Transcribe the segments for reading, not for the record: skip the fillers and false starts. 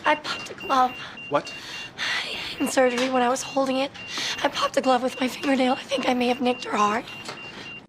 I popped a glove. What? In surgery when I was holding it. I popped a glove with my fingernail. I think I may have nicked her heart.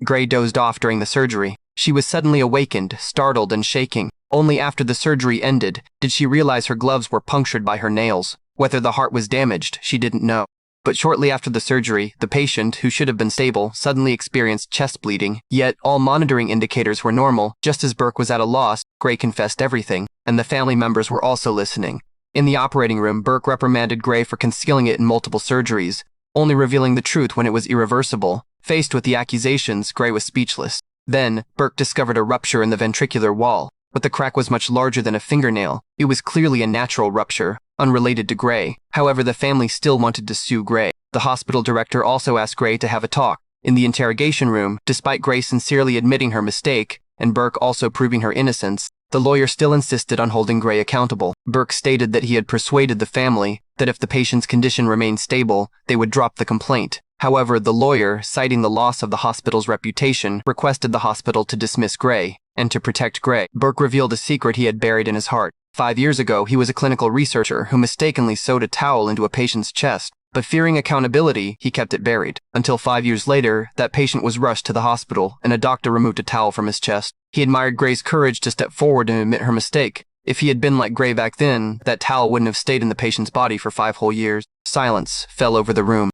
Gray dozed off during the surgery. She was suddenly awakened, startled and shaking. Only after the surgery ended did she realize her gloves were punctured by her nails. Whether the heart was damaged, she didn't know. But shortly after the surgery, the patient, who should have been stable, suddenly experienced chest bleeding. Yet all monitoring indicators were normal. Just as Burke was at a loss, Gray confessed everything, and the family members were also listening. In the operating room, Burke reprimanded Gray for concealing it in multiple surgeries, only revealing the truth when it was irreversible. Faced with the accusations, Gray was speechless. Then, Burke discovered a rupture in the ventricular wall, but the crack was much larger than a fingernail. It was clearly a natural rupture, unrelated to Gray. However, the family still wanted to sue Gray. The hospital director also asked Gray to have a talk. In the interrogation room, despite Gray sincerely admitting her mistake, and Burke also proving her innocence, the lawyer still insisted on holding Gray accountable. Burke stated that he had persuaded the family that if the patient's condition remained stable, they would drop the complaint. However, the lawyer, citing the loss of the hospital's reputation, requested the hospital to dismiss Gray and to protect Gray. Burke revealed a secret he had buried in his heart. 5 years ago, he was a clinical researcher who mistakenly sewed a towel into a patient's chest, but fearing accountability, he kept it buried. Until 5 years later, that patient was rushed to the hospital and a doctor removed a towel from his chest. He admired Gray's courage to step forward and admit her mistake. If he had been like Gray back then, that towel wouldn't have stayed in the patient's body for 5 whole years. Silence fell over the room.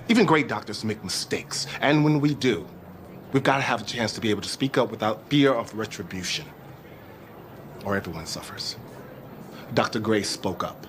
Even great doctors make mistakes, and when we do, we've got to have a chance to be able to speak up without fear of retribution, or everyone suffers. Dr. Gray spoke up.